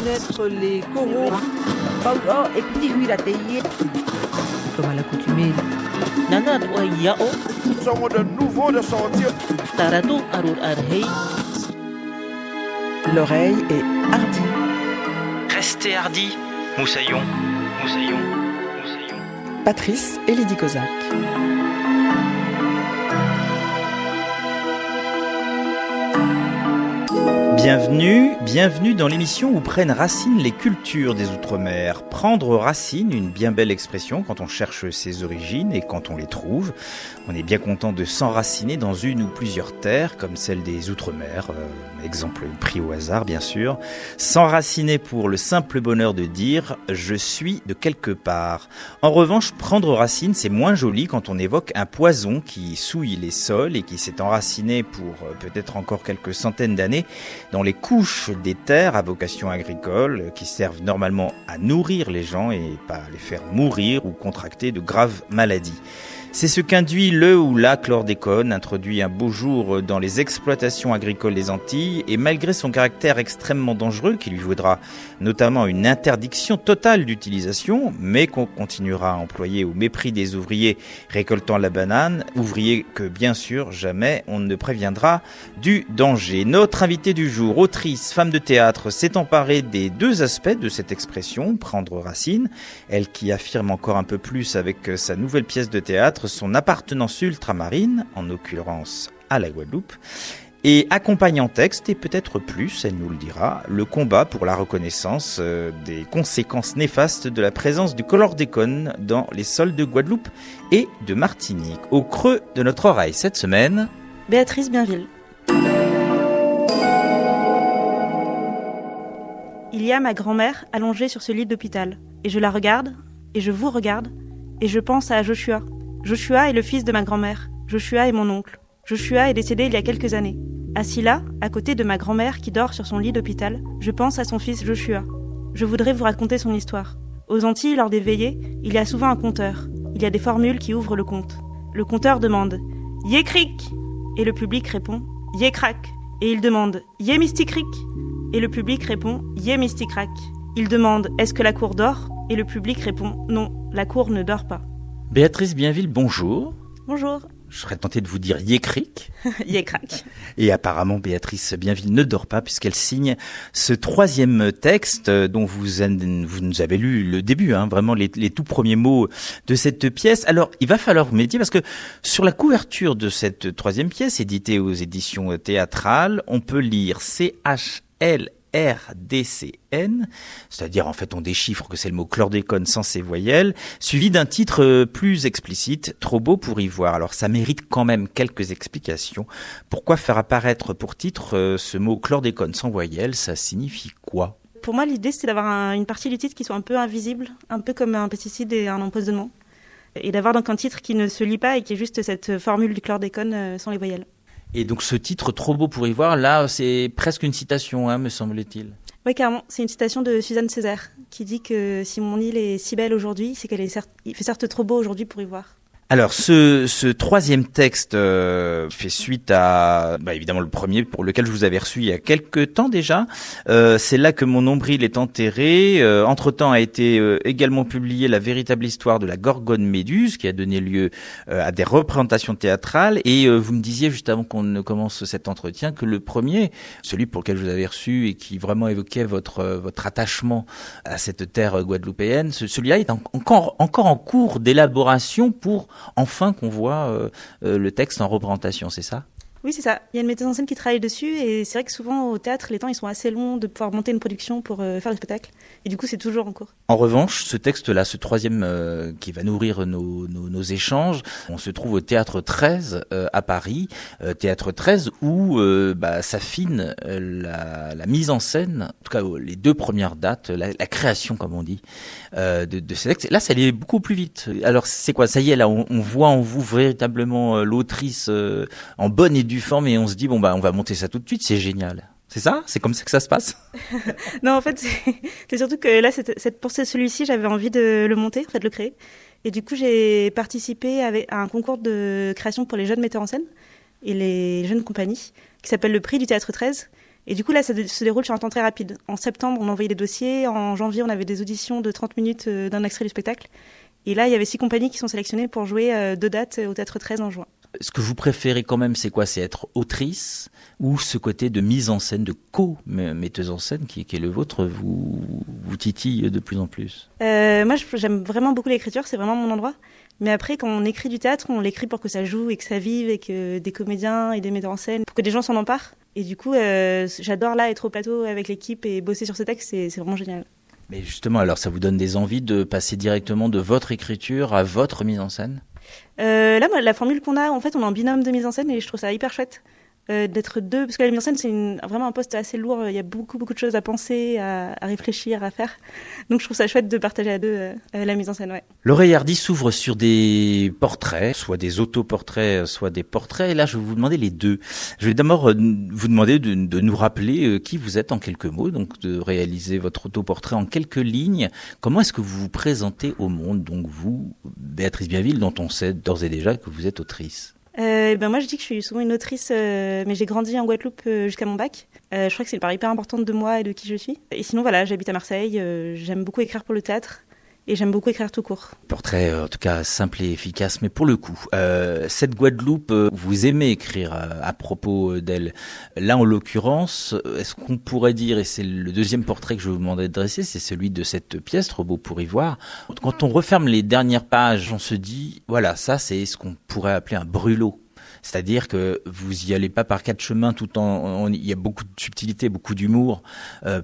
reconnaître les coraux. Paulo et petit huile à tailler. Comme à l'accoutumée. Nana wa yao. Nous sommes de nouveau de sortir. Taratu arur arhei. L'oreille est hardie. Restez hardi, moussaillon, moussaillon, moussaillon. Patrice et Lydie Kozak. Bienvenue dans l'émission où prennent racine les cultures des Outre-mer. Prendre racine, une bien belle expression quand on cherche ses origines et quand on les trouve. On est bien content de s'enraciner dans une ou plusieurs terres, comme celle des Outre-mer, exemple pris au hasard bien sûr. S'enraciner pour le simple bonheur de dire « je suis de quelque part ». En revanche, prendre racine, c'est moins joli quand on évoque un poison qui souille les sols et qui s'est enraciné pour peut-être encore quelques centaines d'années dans les couches des terres à vocation agricole qui servent normalement à nourrir les gens et pas à les faire mourir ou contracter de graves maladies. C'est ce qu'induit le ou la chlordécone, introduit un beau jour dans les exploitations agricoles des Antilles, et malgré son caractère extrêmement dangereux, qui lui vaudra notamment une interdiction totale d'utilisation, mais qu'on continuera à employer au mépris des ouvriers récoltant la banane, ouvriers que bien sûr jamais on ne préviendra du danger. Notre invitée du jour, autrice, femme de théâtre, s'est emparée des deux aspects de cette expression, prendre racine, elle qui affirme encore un peu plus avec sa nouvelle pièce de théâtre son appartenance ultramarine, en l'occurrence à la Guadeloupe, et accompagne en texte, et peut-être plus, elle nous le dira, le combat pour la reconnaissance des conséquences néfastes de la présence du chlordécone dans les sols de Guadeloupe et de Martinique. Au creux de notre oreille cette semaine, Béatrice Bienville. Il y a ma grand-mère allongée sur ce lit d'hôpital, et je la regarde, et je vous regarde, et je pense à Joshua. Joshua est le fils de ma grand-mère. Joshua est mon oncle. Joshua est décédé il y a quelques années. Assis là, à côté de ma grand-mère qui dort sur son lit d'hôpital, je pense à son fils Joshua. Je voudrais vous raconter son histoire. Aux Antilles, lors des veillées, il y a souvent un conteur. Il y a des formules qui ouvrent le conte. Le conteur demande « Yécric !» et le public répond « Yécrac !» et il demande « Yémisticric !» et le public répond « Yémisticrac !» Il demande « Est-ce que la cour dort ?» et le public répond « Non, la cour ne dort pas. » Béatrice Bienville, bonjour. Bonjour. Je serais tenté de vous dire Yécric. Yécrac. Et apparemment, Béatrice Bienville ne dort pas puisqu'elle signe ce troisième texte dont vous nous avez lu le début, vraiment les tout premiers mots de cette pièce. Alors, il va falloir méditer parce que sur la couverture de cette troisième pièce, éditée aux éditions théâtrales, on peut lire CHLRDCN, c'est-à-dire en fait on déchiffre que c'est le mot chlordécone sans ses voyelles, suivi d'un titre plus explicite, Trop beau pour y voir. Alors ça mérite quand même quelques explications. Pourquoi faire apparaître pour titre ce mot chlordécone sans voyelles? Ça signifie quoi? Pour moi, l'idée c'est d'avoir une partie du titre qui soit un peu invisible, un peu comme un pesticide et un empoisonnement, et d'avoir donc un titre qui ne se lit pas et qui est juste cette formule du chlordécone sans les voyelles. Et donc ce titre, Trop beau pour y voir, là c'est presque une citation, me semble-t-il. Oui, carrément. C'est une citation de Suzanne Césaire qui dit que si mon île est si belle aujourd'hui, c'est il fait certes trop beau aujourd'hui pour y voir. Alors ce troisième texte fait suite à évidemment le premier pour lequel je vous avais reçu il y a quelques temps déjà. C'est là que mon nombril est enterré. Entre-temps a été également publié La véritable histoire de la Gorgone Méduse qui a donné lieu à des représentations théâtrales. Et vous me disiez juste avant qu'on ne commence cet entretien que le premier, celui pour lequel je vous avais reçu et qui vraiment évoquait votre attachement à cette terre guadeloupéenne, celui-là est encore en cours d'élaboration pour enfin qu'on voit le texte en représentation, c'est ça ? Oui, c'est ça. Il y a une metteuse en scène qui travaille dessus et c'est vrai que souvent au théâtre, les temps ils sont assez longs de pouvoir monter une production pour faire le spectacle. Et du coup, c'est toujours en cours. En revanche, ce texte-là, ce troisième qui va nourrir nos échanges, on se trouve au Théâtre 13 à Paris. Théâtre 13 où s'affine la mise en scène, en tout cas les deux premières dates, la création comme on dit, de ce texte. Là, ça allait beaucoup plus vite. Alors c'est quoi ? Ça y est, là, on voit en vous véritablement l'autrice en bonne et due forme et on se dit on va monter ça tout de suite, c'est génial. C'est ça ? C'est comme ça que ça se passe ? Non, en fait, c'est surtout que là, pour celui-ci, j'avais envie de le monter, en fait, de le créer. Et du coup, j'ai participé à un concours de création pour les jeunes metteurs en scène et les jeunes compagnies qui s'appelle le Prix du Théâtre 13. Et du coup, là, ça se déroule sur un temps très rapide. En septembre, on envoyait des dossiers. En janvier, on avait des auditions de 30 minutes d'un extrait du spectacle. Et là, il y avait 6 compagnies qui sont sélectionnées pour jouer 2 dates au Théâtre 13 en juin. Ce que vous préférez quand même, c'est quoi? C'est être autrice ou ce côté de mise en scène, de co-metteuse en scène qui est le vôtre, vous titille de plus en plus? Moi, j'aime vraiment beaucoup l'écriture, c'est vraiment mon endroit. Mais après, quand on écrit du théâtre, on l'écrit pour que ça joue et que ça vive et que des comédiens et des metteurs en scène, pour que des gens s'en emparent. Et du coup, j'adore là être au plateau avec l'équipe et bosser sur ce texte, c'est vraiment génial. Mais justement, alors ça vous donne des envies de passer directement de votre écriture à votre mise en scène? Là, moi, la formule qu'on a, en fait, on est en binôme de mise en scène et je trouve ça hyper chouette d'être 2, parce que la mise en scène, c'est vraiment un poste assez lourd. Il y a beaucoup de choses à penser, à réfléchir, à faire. Donc, je trouve ça chouette de partager à 2 la mise en scène, ouais. L'Oreille Hardie s'ouvre sur des portraits, soit des autoportraits, soit des portraits. Et là, je vais vous demander les deux. Je vais d'abord vous demander de nous rappeler qui vous êtes en quelques mots, donc de réaliser votre autoportrait en quelques lignes. Comment est-ce que vous vous présentez au monde? Donc vous, Béatrice Bienville, dont on sait d'ores et déjà que vous êtes autrice. Moi, je dis que je suis souvent une autrice, mais j'ai grandi en Guadeloupe jusqu'à mon bac. Je crois que c'est une part hyper importante de moi et de qui je suis. Et sinon, voilà, j'habite à Marseille. J'aime beaucoup écrire pour le théâtre et j'aime beaucoup écrire tout court. Portrait, en tout cas, simple et efficace. Mais pour le coup, cette Guadeloupe, vous aimez écrire à propos d'elle. Là, en l'occurrence, est-ce qu'on pourrait dire, et c'est le deuxième portrait que je vous demandais de dresser, c'est celui de cette pièce, Trop beau pour y voir. Quand on referme les dernières pages, on se dit, voilà, ça, c'est ce qu'on pourrait appeler un brûlot. C'est-à-dire que vous y allez pas par 4 chemins, il y a beaucoup de subtilité, beaucoup d'humour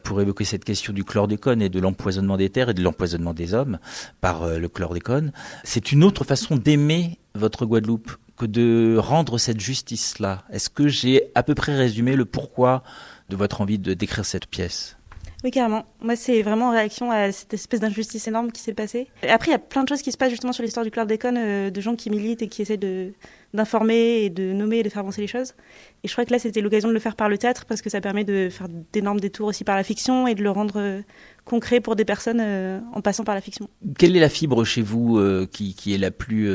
pour évoquer cette question du chlordécone et de l'empoisonnement des terres et de l'empoisonnement des hommes par le chlordécone. C'est une autre façon d'aimer votre Guadeloupe que de rendre cette justice-là. Est-ce que j'ai à peu près résumé le pourquoi de votre envie de décrire cette pièce ? Oui, carrément. Moi, c'est vraiment en réaction à cette espèce d'injustice énorme qui s'est passée. Et après, il y a plein de choses qui se passent justement sur l'histoire du chlordécone, de gens qui militent et qui essaient d'informer et de nommer et de faire avancer les choses. Et je crois que là, c'était l'occasion de le faire par le théâtre parce que ça permet de faire d'énormes détours aussi par la fiction et de le rendre concret pour des personnes en passant par la fiction. Quelle est la fibre chez vous qui est la plus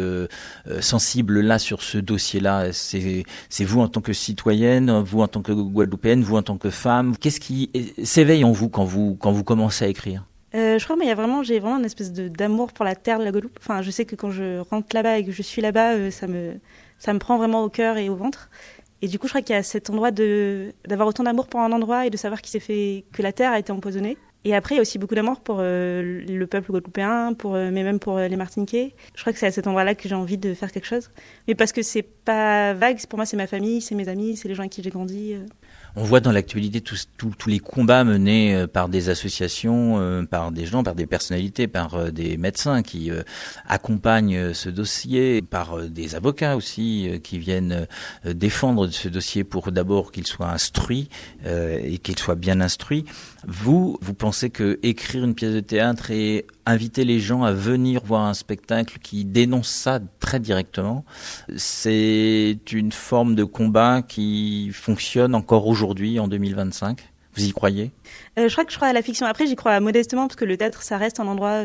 sensible là sur ce dossier-là? C'est vous en tant que citoyenne, vous en tant que Guadeloupéenne, vous en tant que femme? Qu'est-ce qui s'éveille en vous quand vous commencez à écrire? Je crois, mais j'ai vraiment une espèce d'amour pour la terre de la Guadeloupe. Enfin, je sais que quand je rentre là-bas et que je suis là-bas, ça me prend vraiment au cœur et au ventre. Et du coup, je crois qu'il y a cet endroit d'avoir autant d'amour pour un endroit et de savoir que la terre a été empoisonnée. Et après, il y a aussi beaucoup d'amour pour le peuple guadeloupéen, mais même pour les Martiniquais. Je crois que c'est à cet endroit-là que j'ai envie de faire quelque chose. Mais parce que c'est pas vague, pour moi, c'est ma famille, c'est mes amis, c'est les gens avec qui j'ai grandi. On voit dans l'actualité tous les combats menés par des associations, par des gens, par des personnalités, par des médecins qui accompagnent ce dossier, par des avocats aussi qui viennent défendre ce dossier pour d'abord qu'il soit instruit et qu'il soit bien instruit. Vous pensez que écrire une pièce de théâtre et inviter les gens à venir voir un spectacle qui dénonce ça très directement, c'est une forme de combat qui fonctionne encore aujourd'hui en 2025? Vous y croyez? Je crois à la fiction. Après, j'y crois modestement parce que le théâtre, ça reste un endroit,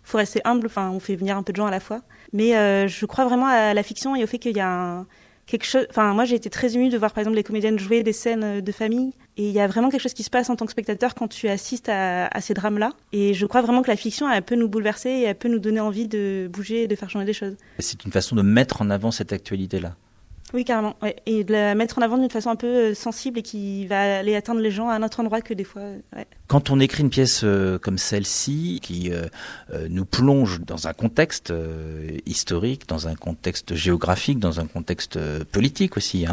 faut rester humble. Enfin, on fait venir un peu de gens à la fois. Mais je crois vraiment à la fiction et au fait qu'il y a quelque chose. Enfin, moi, j'ai été très émue de voir, par exemple, les comédiennes jouer des scènes de famille. Et il y a vraiment quelque chose qui se passe en tant que spectateur quand tu assistes à ces drames-là. Et je crois vraiment que la fiction, elle peut nous bouleverser et elle peut nous donner envie de bouger et de faire changer des choses. C'est une façon de mettre en avant cette actualité-là. Oui, carrément. Ouais. Et de la mettre en avant d'une façon un peu sensible et qui va aller atteindre les gens à un autre endroit que des fois. Ouais. Quand on écrit une pièce comme celle-ci, qui nous plonge dans un contexte historique, dans un contexte géographique, dans un contexte politique aussi,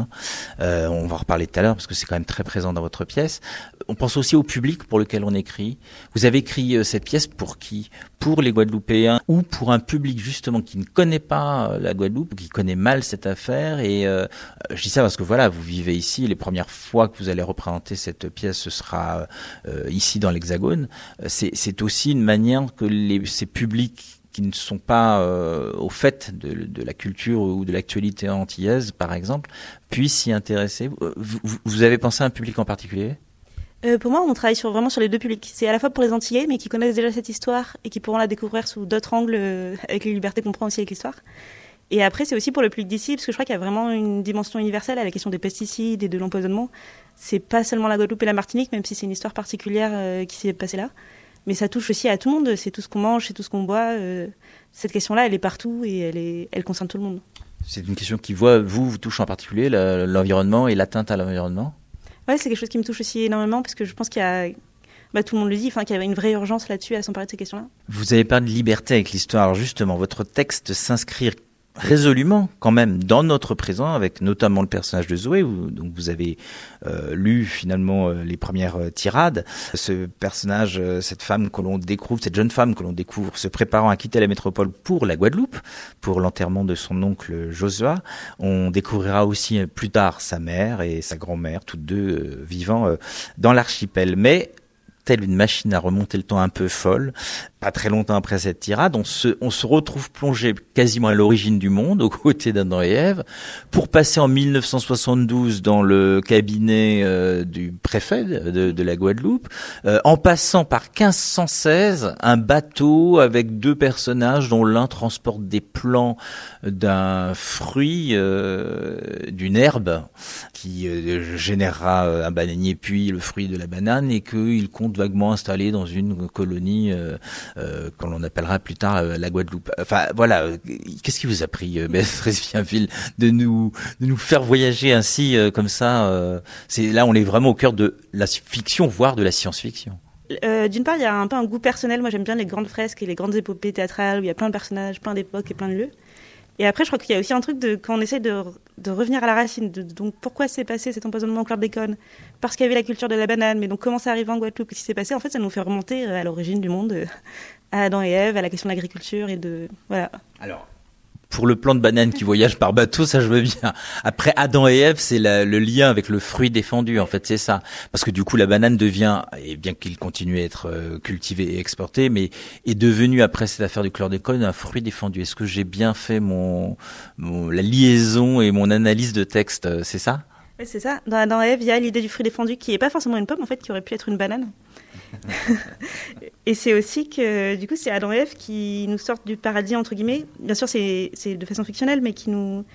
on va en reparler tout à l'heure parce que c'est quand même très présent dans votre pièce. On pense aussi au public pour lequel on écrit. Vous avez écrit cette pièce pour qui? Pour les Guadeloupéens ou pour un public justement qui ne connaît pas la Guadeloupe, qui connaît mal cette affaire? Et je dis ça parce que voilà, vous vivez ici. Les premières fois que vous allez représenter cette pièce, ce sera ici dans l'Hexagone. C'est aussi une manière que ces publics qui ne sont pas au fait de la culture ou de l'actualité antillaise, par exemple, puissent s'y intéresser. Vous avez pensé à un public en particulier? Pour moi, on travaille vraiment sur les deux publics. C'est à la fois pour les Antillais, mais qui connaissent déjà cette histoire et qui pourront la découvrir sous d'autres angles, avec les libertés qu'on prend aussi avec l'histoire. Et après, c'est aussi pour le public d'ici, parce que je crois qu'il y a vraiment une dimension universelle à la question des pesticides et de l'empoisonnement, c'est pas seulement la Guadeloupe et la Martinique, même si c'est une histoire particulière qui s'est passée là. Mais ça touche aussi à tout le monde, c'est tout ce qu'on mange, c'est tout ce qu'on boit. Cette question-là, elle est partout et elle concerne tout le monde. C'est une question qui vous touche en particulier, l'environnement et l'atteinte à l'environnement ? Ouais, c'est quelque chose qui me touche aussi énormément parce que je pense qu'il y a, tout le monde le dit, qu'il y avait une vraie urgence là-dessus à s'emparer de ces questions-là. Vous avez parlé de liberté avec l'histoire. Alors justement, votre texte s'inscrit résolument quand même dans notre présent, avec notamment le personnage de Zoé, donc vous avez lu finalement les premières tirades. Ce personnage, cette femme que l'on découvre, cette jeune femme que l'on découvre se préparant à quitter la métropole pour la Guadeloupe, pour l'enterrement de son oncle Josua. On découvrira aussi plus tard sa mère et sa grand-mère, toutes deux vivant dans l'archipel. Mais telle une machine à remonter le temps un peu folle, pas très longtemps après cette tirade, on se retrouve plongé quasiment à l'origine du monde, aux côtés d'Adam et Ève, pour passer en 1972 dans le cabinet du préfet de la Guadeloupe, en passant par 1516, un bateau avec deux personnages dont l'un transporte des plants d'un fruit, d'une herbe, qui générera un bananier puis le fruit de la banane, et qu'il compte vaguement installé dans une colonie qu'on l'on appellera plus tard la Guadeloupe. Enfin voilà, qu'est-ce qui vous a pris, Béatrice Bienville, de nous faire voyager ainsi comme ça là, on est vraiment au cœur de la fiction, voire de la science-fiction. D'une part, il y a un peu un goût personnel. Moi, j'aime bien les grandes fresques et les grandes épopées théâtrales où il y a plein de personnages, plein d'époques et plein de lieux. Et après, je crois qu'il y a aussi un truc quand on essaie de revenir à la racine. Donc, pourquoi s'est passé cet empoisonnement au chlordécone ? Parce qu'il y avait la culture de la banane. Mais donc, comment ça arrive en Guadeloupe ? Qu'est-ce qui s'est passé ? En fait, ça nous fait remonter à l'origine du monde, à Adam et Ève, à la question de l'agriculture et de... Voilà. Alors, pour le plant de banane qui voyage par bateau, ça je veux bien. Après, Adam et Ève, c'est le lien avec le fruit défendu, en fait, c'est ça. Parce que du coup, la banane devient, et bien qu'il continue à être cultivé et exporté, mais est devenu, après cette affaire du chlordécone, un fruit défendu. Est-ce que j'ai bien fait la liaison et mon analyse de texte, c'est ça ? Oui, c'est ça. Dans Adam et Ève, il y a l'idée du fruit défendu qui n'est pas forcément une pomme, en fait, qui aurait pu être une banane. Et c'est aussi que, du coup, c'est Adam et Ève qui nous sortent du paradis, entre guillemets. Bien sûr, c'est de façon fictionnelle, mais qui nous...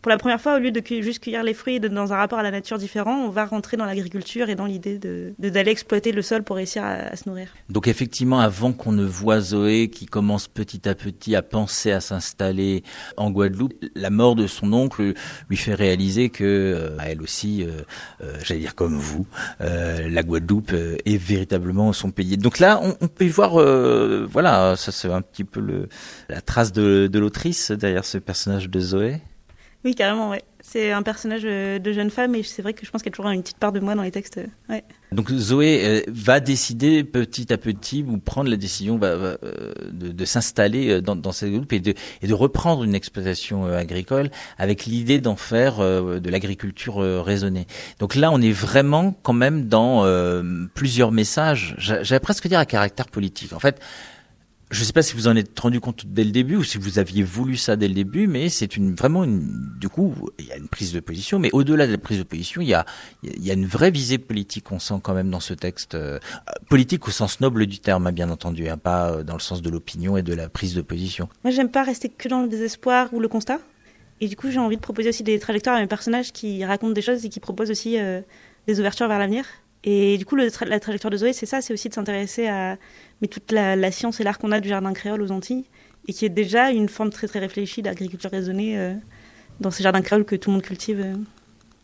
Pour la première fois, au lieu de juste cueillir les fruits dans un rapport à la nature différent, on va rentrer dans l'agriculture et dans l'idée d'aller exploiter le sol pour réussir à se nourrir. Donc effectivement, avant qu'on ne voit Zoé qui commence petit à petit à penser à s'installer en Guadeloupe, la mort de son oncle lui fait réaliser que, elle aussi, j'allais dire comme vous, la Guadeloupe est véritablement son pays. Donc là, on peut y voir, voilà, ça c'est un petit peu la trace de l'autrice derrière ce personnage de Zoé. Oui, carrément, ouais. C'est un personnage de jeune femme et c'est vrai que je pense qu'il y a toujours une petite part de moi dans les textes. Ouais. Donc Zoé va décider petit à petit, ou prendre la décision de s'installer dans cette groupe et de reprendre une exploitation agricole avec l'idée d'en faire de l'agriculture raisonnée. Donc là, on est vraiment quand même dans plusieurs messages, j'allais presque dire à caractère politique. En fait, je ne sais pas si vous en êtes rendu compte dès le début ou si vous aviez voulu ça dès le début, mais c'est du coup, il y a une prise de position, mais au-delà de la prise de position, il y a une vraie visée politique qu'on sent quand même dans ce texte, politique au sens noble du terme, bien entendu, pas dans le sens de l'opinion et de la prise de position. Moi, j'aime pas rester que dans le désespoir ou le constat, et du coup, j'ai envie de proposer aussi des trajectoires à mes personnages qui racontent des choses et qui proposent aussi des ouvertures vers l'avenir. Et du coup, la trajectoire de Zoé, c'est ça, c'est aussi de s'intéresser à toute la science et l'art qu'on a du jardin créole aux Antilles, et qui est déjà une forme très très réfléchie d'agriculture raisonnée dans ces jardins créoles que tout le monde cultive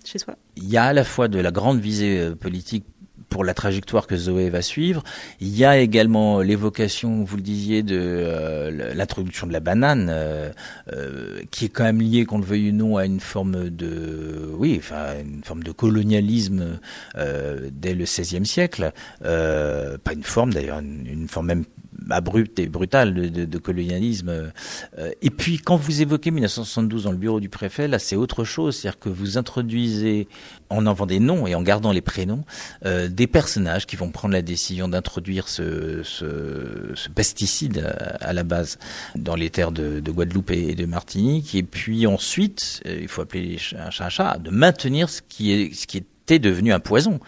chez soi. Il y a à la fois de la grande visée politique pour la trajectoire que Zoé va suivre. Il y a également l'évocation, vous le disiez, de l'introduction de la banane, qui est quand même liée, qu'on le veuille ou non, à une forme une forme de colonialisme dès le XVIe siècle. Pas une forme d'ailleurs, une forme même abrupte et brutale de colonialisme. Et puis quand vous évoquez 1972 dans le bureau du préfet, là c'est autre chose, c'est-à-dire que vous introduisez, en enlevant des noms et en gardant les prénoms, des personnages qui vont prendre la décision d'introduire ce pesticide à la base dans les terres de Guadeloupe et de Martinique, et puis ensuite, il faut appeler un chat un chat, de maintenir ce qui était devenu un poison,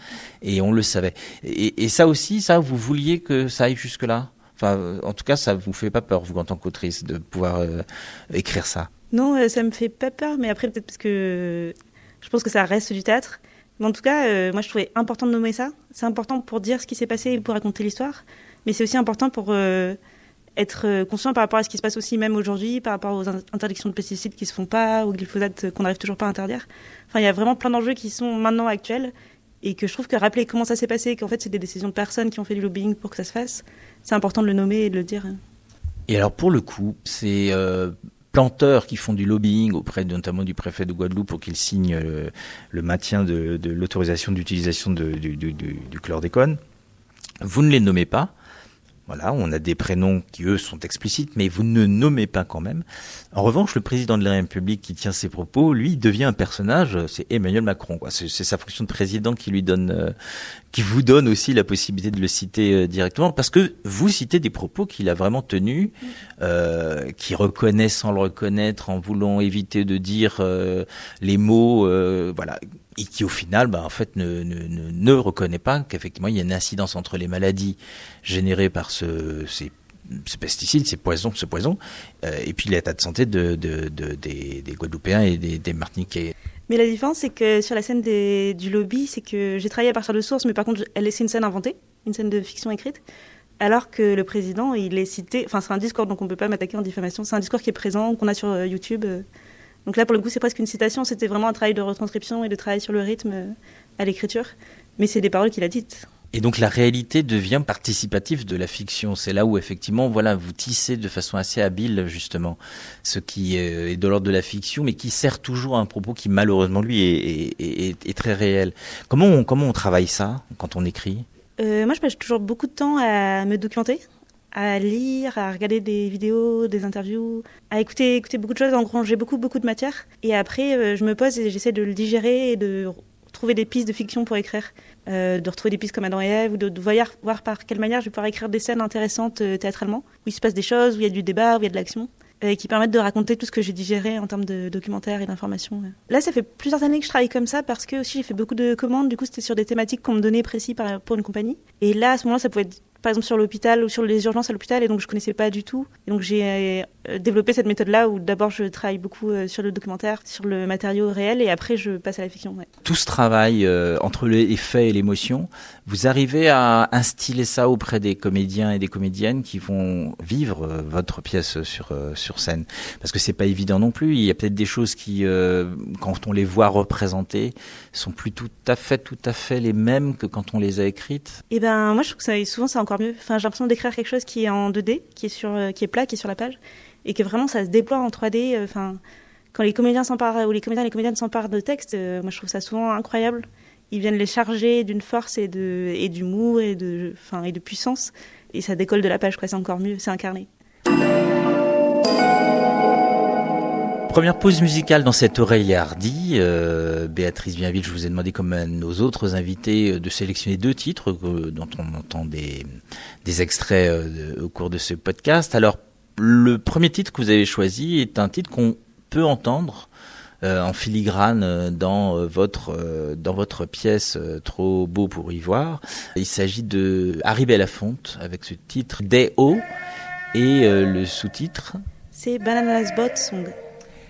et on le savait. Et ça aussi, vous vouliez que ça aille jusque-là ? Enfin, en tout cas, ça vous fait pas peur, vous, en tant qu'autrice, de pouvoir écrire ça ? Non, ça me fait pas peur, mais après, peut-être parce que je pense que ça reste du théâtre. Mais en tout cas, moi je trouvais important de nommer ça. C'est important pour dire ce qui s'est passé et pour raconter l'histoire. Mais c'est aussi important pour être conscient par rapport à ce qui se passe aussi même aujourd'hui, par rapport aux interdictions de pesticides qui se font pas, au glyphosate qu'on n'arrive toujours pas à interdire. Enfin, il y a vraiment plein d'enjeux qui sont maintenant actuels et que je trouve que rappeler comment ça s'est passé, qu'en fait c'est des décisions de personnes qui ont fait du lobbying pour que ça se fasse, c'est important de le nommer et de le dire. Et alors pour le coup, ces planteurs qui font du lobbying auprès notamment du préfet de Guadeloupe pour qu'il signe le maintien de l'autorisation d'utilisation du chlordécone, vous ne les nommez pas. Voilà, on a des prénoms qui, eux, sont explicites, mais vous ne nommez pas quand même. En revanche, le président de la République qui tient ses propos, lui, devient un personnage, c'est Emmanuel Macron, quoi. C'est sa fonction de président qui lui donne, qui vous donne aussi la possibilité de le citer directement, parce que vous citez des propos qu'il a vraiment tenus, qui reconnaît sans le reconnaître, en voulant éviter de dire les mots, voilà. Et qui au final, en fait, ne reconnaît pas qu'effectivement il y a une incidence entre les maladies générées par ces pesticides, ce poison, et puis l'état de santé des Guadeloupéens et des Martiniquais. Mais la différence, c'est que sur la scène du lobby, c'est que j'ai travaillé à partir de sources, mais par contre, c'est une scène inventée, une scène de fiction écrite, alors que le président, il est cité, enfin c'est un discours, donc on ne peut pas m'attaquer en diffamation, c'est un discours qui est présent, qu'on a sur YouTube. Donc là, pour le coup, c'est presque une citation. C'était vraiment un travail de retranscription et de travail sur le rythme à l'écriture. Mais c'est des paroles qu'il a dites. Et donc la réalité devient participative de la fiction. C'est là où effectivement, voilà, vous tissez de façon assez habile justement ce qui est de l'ordre de la fiction, mais qui sert toujours à un propos qui malheureusement lui est très réel. Comment on travaille ça quand on écrit ? Moi, je passe toujours beaucoup de temps à me documenter, à lire, à regarder des vidéos, des interviews, à écouter beaucoup de choses, engranger beaucoup de matière. Et après, je me pose et j'essaie de le digérer et de trouver des pistes de fiction pour écrire. De retrouver des pistes comme Adam et Ève, ou de voir par quelle manière je vais pouvoir écrire des scènes intéressantes théâtralement, où il se passe des choses, où il y a du débat, où il y a de l'action, qui permettent de raconter tout ce que j'ai digéré en termes de documentaire et d'information. Là, ça fait plusieurs années que je travaille comme ça, parce que aussi j'ai fait beaucoup de commandes, du coup c'était sur des thématiques qu'on me donnait précis pour une compagnie. Et là, à ce moment-là, ça pouvait être par exemple sur l'hôpital ou sur les urgences à l'hôpital, et donc je connaissais pas du tout. Et donc j'ai développé cette méthode-là où d'abord je travaille beaucoup sur le documentaire, sur le matériau réel, et après je passe à la fiction. Ouais. Tout ce travail entre les faits et l'émotion, vous arrivez à instiller ça auprès des comédiens et des comédiennes qui vont vivre votre pièce sur scène, parce que c'est pas évident non plus. Il y a peut-être des choses qui, quand on les voit représentées, sont plus tout à fait les mêmes que quand on les a écrites. Et ben moi je trouve que souvent c'est encore mieux. Enfin, j'ai l'impression d'écrire quelque chose qui est en 2D, qui est plat, qui est sur la page, et que vraiment ça se déploie en 3D. Enfin, quand les comédiens s'emparent, ou les comédiens et les comédiennes s'emparent de textes, moi je trouve ça souvent incroyable. Ils viennent les charger d'une force et d'humour et de puissance, et ça décolle de la page, quoi. C'est encore mieux, c'est incarné. Première pause musicale dans cette oreille hardie. Béatrice Bienville, je vous ai demandé, comme à nos autres invités, de sélectionner 2 titres dont on entend des extraits au cours de ce podcast. Alors, le premier titre que vous avez choisi est un titre qu'on peut entendre en filigrane dans votre pièce Trop beau pour y voir. Il s'agit de Harry Belafonte avec ce titre D.O. et le sous-titre c'est Banana's Boat Song.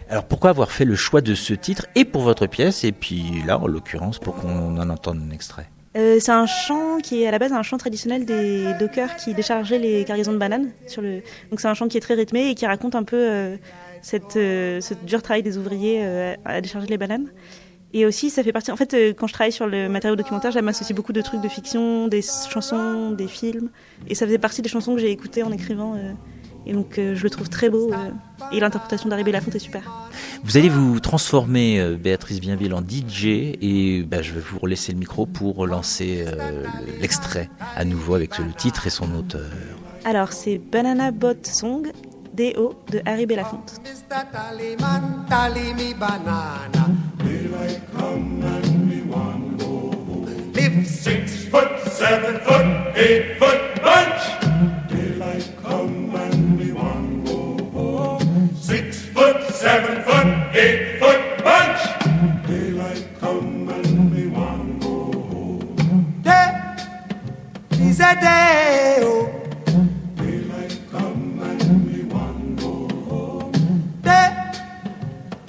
Alors pourquoi avoir fait le choix de ce titre et pour votre pièce, et puis là en l'occurrence pour qu'on en entende un extrait? C'est un chant qui est à la base un chant traditionnel des dockers qui déchargeaient les cargaisons de bananes. Donc c'est un chant qui est très rythmé et qui raconte un peu ce dur travail des ouvriers à décharger les bananes. Et aussi ça fait partie, en fait quand je travaille sur le matériau documentaire, j'aime associer beaucoup de trucs de fiction, des chansons, des films, et ça faisait partie des chansons que j'ai écoutées en écrivant. Et donc je le trouve très beau, et l'interprétation d'Harry Belafonte est super. Vous allez vous transformer, Béatrice Bienville, en DJ, et je vais vous laisser le micro pour lancer l'extrait à nouveau avec le titre et son auteur. Alors c'est Banana Boat Song, D.O. de Harry Belafonte. Live 6 foot, 7 foot, 8 foot bunch. Daylight come and we want go home. 6 foot, 7 foot, 8 foot bunch. Daylight come and we want go home. Day is a day, oh. Daylight come and we want go home. Day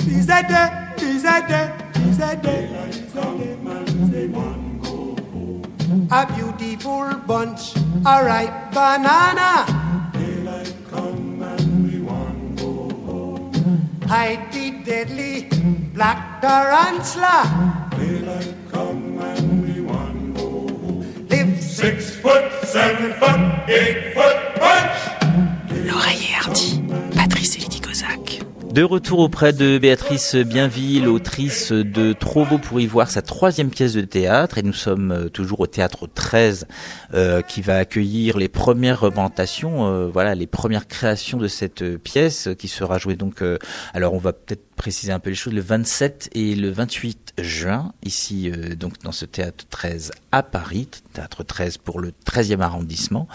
is a day, is a day, is a day. Daylight come and full bunch of ripe banana. Daylight come and we want go home. Hide the deadly black tarantula. Daylight come and we want go home. Live 6 foot, 7 foot, 8 foot bunch. L'oreiller hardi, Patrice et Lydie Kozak. De retour auprès de Béatrice Bienville, autrice de Trop beau pour y voir, sa 3e pièce de théâtre, et nous sommes toujours au Théâtre 13 qui va accueillir les premières représentations, voilà, les premières créations de cette pièce qui sera jouée donc, alors on va peut-être préciser un peu les choses, le 27 et le 28 juin, ici donc dans ce Théâtre 13 à Paris, Théâtre 13 pour le 13e arrondissement.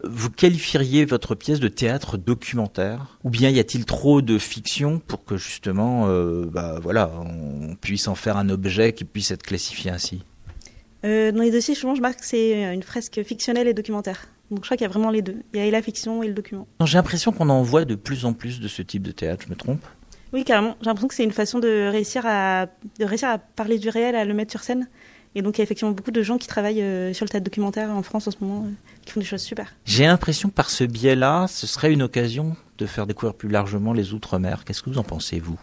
Vous qualifieriez votre pièce de théâtre documentaire, ou bien y a-t-il trop de fiction pour que justement voilà, on puisse en faire un objet qui puisse être classifié ainsi? Dans les dossiers, souvent, je marque que c'est une fresque fictionnelle et documentaire. Donc je crois qu'il y a vraiment les deux. Il y a et la fiction et le document. J'ai l'impression qu'on en voit de plus en plus de ce type de théâtre, je me trompe? Oui, carrément. J'ai l'impression que c'est une façon de réussir à parler du réel, à le mettre sur scène. Et donc il y a effectivement beaucoup de gens qui travaillent sur le théâtre documentaire en France en ce moment, qui font des choses super. J'ai l'impression que par ce biais-là, ce serait une occasion de faire découvrir plus largement les Outre-mer. Qu'est-ce que vous en pensez, vous?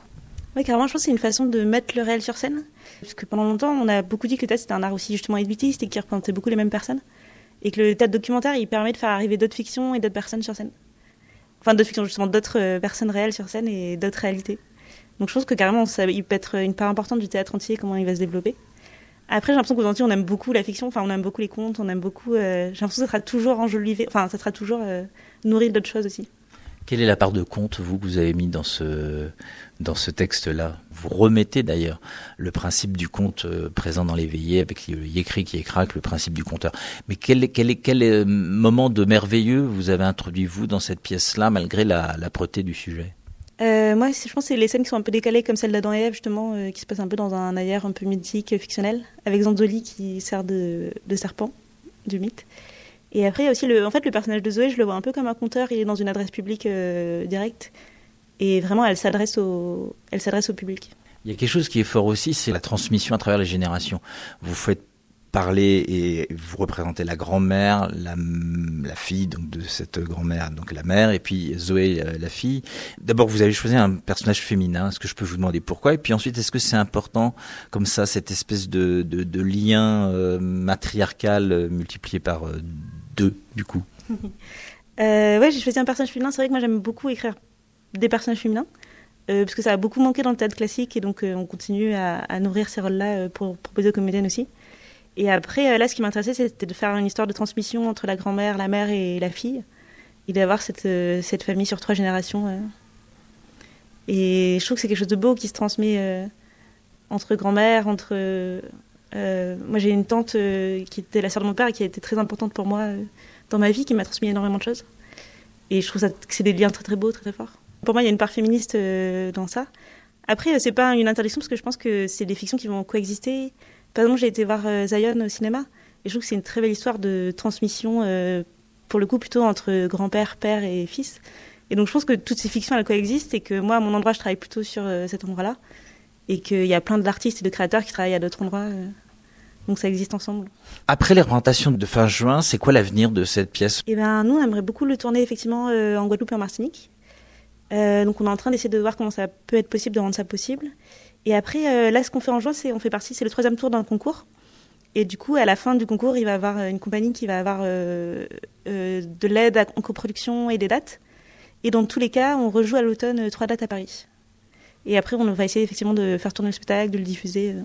Oui, carrément, je pense que c'est une façon de mettre le réel sur scène. Parce que pendant longtemps, on a beaucoup dit que le théâtre c'était un art aussi justement élitiste et qui représentait beaucoup les mêmes personnes. Et que le théâtre documentaire, il permet de faire arriver d'autres fictions et d'autres personnes sur scène. Enfin, d'autres fictions, justement, d'autres personnes réelles sur scène et d'autres réalités. Donc je pense que carrément, il peut être une part importante du théâtre entier, comment il va se développer. Après, j'ai l'impression qu'aux Antilles, on aime beaucoup la fiction, enfin, on aime beaucoup les contes, on aime beaucoup... j'ai l'impression que ça sera toujours enjolivé, enfin, ça sera toujours nourri d'autres choses aussi. Quelle est la part de conte, vous, que vous avez mis dans ce texte-là? Vous remettez d'ailleurs le principe du conte présent dans les veillées, avec l'écrit qui écraque, le principe du conteur. Mais quel moment de merveilleux vous avez introduit, vous, dans cette pièce-là, malgré l'âpreté du sujet? Moi, je pense que c'est les scènes qui sont un peu décalées, comme celle d'Adam et Ève, justement, qui se passe un peu dans un ailleurs un peu mythique, fictionnel, avec Zanzoli qui sert de serpent, du mythe. Et après, il y a aussi le personnage de Zoé, je le vois un peu comme un conteur, il est dans une adresse publique directe. Et vraiment, elle s'adresse au public. Il y a quelque chose qui est fort aussi, c'est la transmission à travers les générations. Vous faites parler et vous représentez la grand-mère, la fille donc de cette grand-mère, donc la mère, et puis Zoé, la fille. D'abord, vous avez choisi un personnage féminin. Est-ce que je peux vous demander pourquoi? Et puis ensuite, est-ce que c'est important, comme ça, cette espèce de lien matriarcal multiplié par 2, du coup? Ouais, j'ai choisi un personnage féminin. C'est vrai que moi, j'aime beaucoup écrire des personnages féminins, parce que ça a beaucoup manqué dans le théâtre classique, et donc on continue à nourrir ces rôles-là pour proposer aux comédiennes aussi. Et après, là, ce qui m'intéressait, c'était de faire une histoire de transmission entre la grand-mère, la mère et la fille, et d'avoir cette famille sur 3 générations. Et je trouve que c'est quelque chose de beau qui se transmet entre grand-mère, entre... moi, j'ai une tante qui était la sœur de mon père et qui a été très importante pour moi dans ma vie, qui m'a transmis énormément de choses. Et je trouve que c'est des liens très très beaux, très très forts. Pour moi, il y a une part féministe dans ça. Après, c'est pas une interdiction, parce que je pense que c'est des fictions qui vont coexister. Par exemple, j'ai été voir Zion au cinéma, et je trouve que c'est une très belle histoire de transmission, pour le coup, plutôt entre grand-père, père et fils. Et donc, je pense que toutes ces fictions, elles coexistent, et que moi, à mon endroit, je travaille plutôt sur cet endroit-là, et qu'il y a plein d'artistes et de créateurs qui travaillent à d'autres endroits, donc ça existe ensemble. Après les représentations de fin juin, c'est quoi l'avenir de cette pièce? Eh ben, nous, on aimerait beaucoup le tourner, effectivement, en Guadeloupe et en Martinique. Donc, on est en train d'essayer de voir comment ça peut être possible, de rendre ça possible. Et après, là, ce qu'on fait en juin, c'est le 3e tour d'un concours. Et du coup, à la fin du concours, il va y avoir une compagnie qui va avoir de l'aide en coproduction et des dates. Et dans tous les cas, on rejoue à l'automne 3 dates à Paris. Et après, on va essayer effectivement de faire tourner le spectacle, de le diffuser.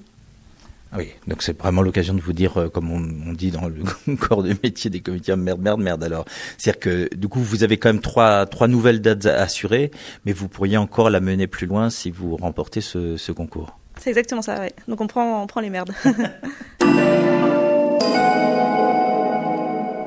Ah oui, donc c'est vraiment l'occasion de vous dire, comme on dit dans le corps de métier des comédiens, merde alors. C'est-à-dire que du coup, vous avez quand même trois nouvelles dates assurées, mais vous pourriez encore la mener plus loin si vous remportez ce concours. C'est exactement ça, oui. Donc on prend les merdes.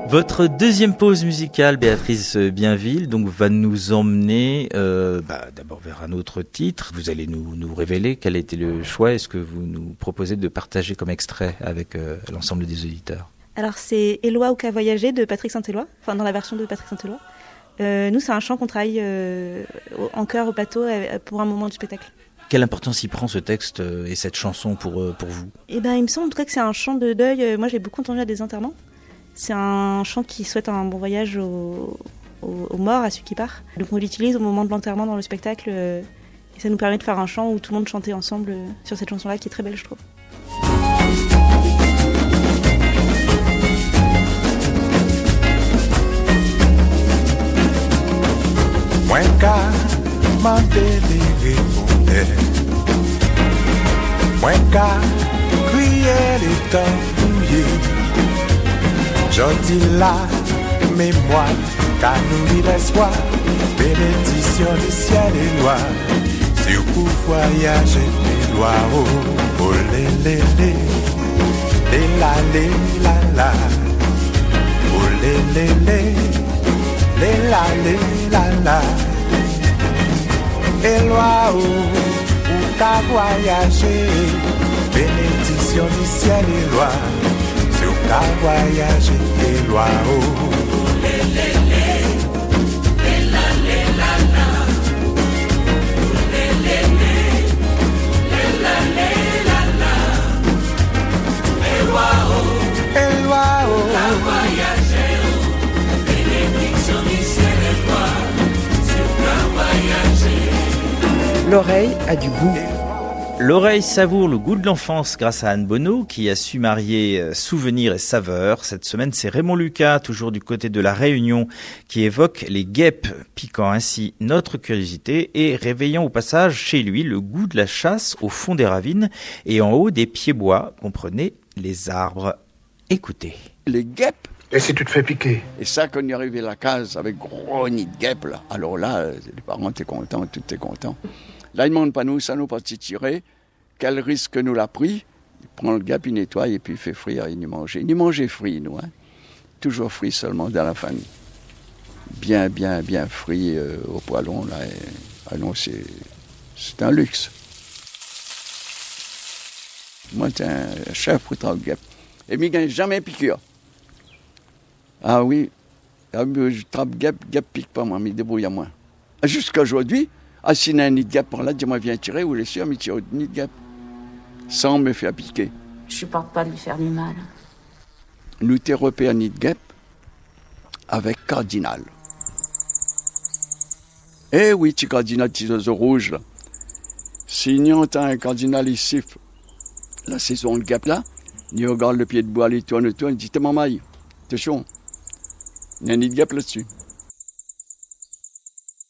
Votre deuxième pause musicale, Béatrice Bienville, donc va nous emmener d'abord vers un autre titre. Vous allez nous révéler quel a été le choix. Est-ce que vous nous proposez de partager comme extrait avec l'ensemble des auditeurs? Alors c'est Éloi ou qu'à voyager de Patrick Saint-Éloi, enfin dans la version de Patrick Saint-Éloi. Nous c'est un chant qu'on travaille en chœur au plateau pour un moment du spectacle. Quelle importance y prend ce texte et cette chanson pour vous? Eh ben il me semble en tout cas que c'est un chant de deuil. Moi j'ai beaucoup entendu à des enterrements. C'est un chant qui souhaite un bon voyage aux morts, à ceux qui partent. Donc on l'utilise au moment de l'enterrement dans le spectacle. Et ça nous permet de faire un chant où tout le monde chantait ensemble sur cette chanson-là qui est très belle, je trouve. Mwen ka mande li reponde, mwen ka kriye li tan pouye. Jodi la, mémoire, ka nourri l'espoir, bénédiction du ciel et loi. Si vous pouvez voyager les lois, oh lé lé lé, lé la lé la la, oh lé lé lé, lé la lé la la. Et loi, ou ka voyager, bénédiction du ciel et loi. Si vous ka voyager les lois, oh lé lé lé, lé la lé la la. L'oreille a du goût. L'oreille savoure le goût de l'enfance grâce à Anne Bonneau qui a su marier souvenirs et saveurs. Cette semaine, c'est Raymond Lucas, toujours du côté de la Réunion, qui évoque les guêpes, piquant ainsi notre curiosité et réveillant au passage chez lui le goût de la chasse au fond des ravines et en haut des pieds-bois, comprenez, les arbres. Écoutez. Les guêpes. Et si tu te fais piquer? Et ça, quand on est arrivé à la case avec gros nid de guêpes, là, alors là, les parents étaient contents, tout était content. Là, ils ne demandent pas nous, ça nous partit tirer. Quel risque nous l'a pris? Il prend le guêpe, il nettoie et puis il fait frire, il nous mangeait. Il nous mangeait frit, nous. Hein. Toujours frit seulement dans la famille. Bien frit au poêlon, là. Et... Ah non, c'est un luxe. Moi, c'est un chef pour trappe guêpe. Et il ne gagne jamais piqûre. Ah oui, je trappe guêpe pique pas moi, mais débrouille à moi. Jusqu'à aujourd'hui, si il y a un nid de guêpe par là, dis-moi viens tirer, ou les sûr, mais tire au nid de guêpe. Sans me faire piquer. Je supporte pas de lui faire du mal. Nous t'ai repéré un nid de guêpe avec cardinal. Eh oui, petit cardinal, petit oiseau rouge là. Si nous entend un cardinal, il siffle la saison de guêpe là, il regarde le pied de bois, il tourne, il dit t'es ma maille, t'es chaud. Il y a un nid de guêpe là-dessus.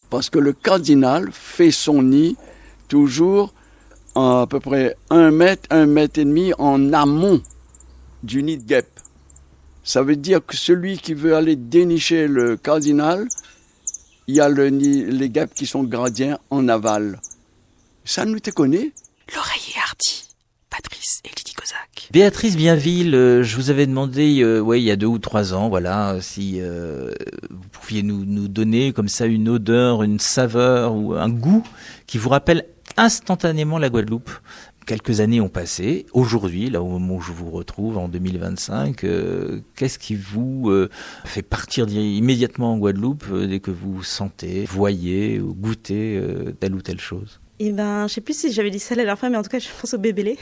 Parce que le cardinal fait son nid toujours à peu près 1 mètre et demi en amont du nid de guêpe. Ça veut dire que celui qui veut aller dénicher le cardinal, il y a les guêpes qui sont gardiens en aval. Ça nous te connaît? L'oreille est hardie. Patrice et Lydie Kozak. Béatrice Bienville, je vous avais demandé, il y a 2 ou 3 ans, voilà, si vous pouviez nous donner comme ça une odeur, une saveur ou un goût qui vous rappelle instantanément la Guadeloupe. Quelques années ont passé. Aujourd'hui, là au moment où je vous retrouve en 2025, qu'est-ce qui vous fait partir immédiatement en Guadeloupe dès que vous sentez, voyez ou goûtez telle ou telle chose? Eh ben, je sais plus si j'avais dit ça la dernière fois, mais en tout cas, je pense au bébélé.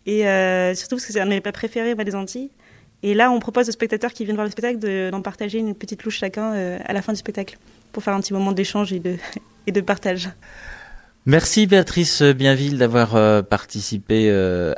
Et surtout parce que c'est un de mes plats préférés des Antilles. Et là, on propose aux spectateurs qui viennent voir le spectacle d'en partager une petite louche chacun à la fin du spectacle, pour faire un petit moment d'échange et de partage. Merci Béatrice Bienville d'avoir participé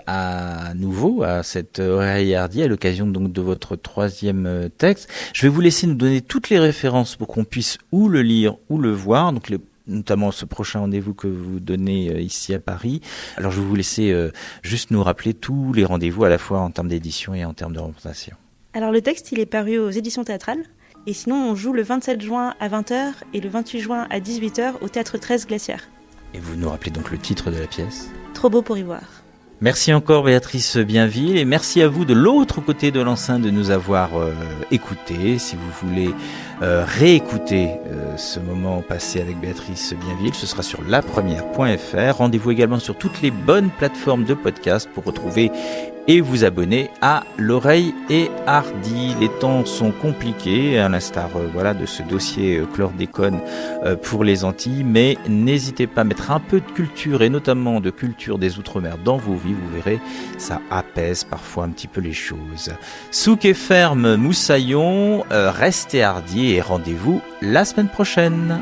à nouveau à cette oreille hardie à l'occasion donc de votre 3e texte. Je vais vous laisser nous donner toutes les références pour qu'on puisse ou le lire ou le voir, donc notamment ce prochain rendez-vous que vous donnez ici à Paris. Alors je vais vous laisser juste nous rappeler tous les rendez-vous à la fois en termes d'édition et en termes de représentation. Alors le texte, il est paru aux éditions théâtrales. Et sinon, on joue le 27 juin à 20h et le 28 juin à 18h au Théâtre 13 Glacière. Et vous nous rappelez donc le titre de la pièce? Trop beau pour y voir. Merci encore Béatrice Bienville et merci à vous de l'autre côté de l'enceinte de nous avoir écoutés. Si vous voulez réécouter ce moment passé avec Béatrice Bienville, ce sera sur lapremière.fr. Rendez-vous également sur toutes les bonnes plateformes de podcast pour retrouver et vous abonner à l'Oreille et Hardy. Les temps sont compliqués, à l'instar de ce dossier chlordécone pour les Antilles, mais n'hésitez pas à mettre un peu de culture et notamment de culture des Outre-mer dans vos vies, vous verrez, ça apaise parfois un petit peu les choses. Souk et ferme Moussaillon, restez hardi et rendez-vous la semaine prochaine.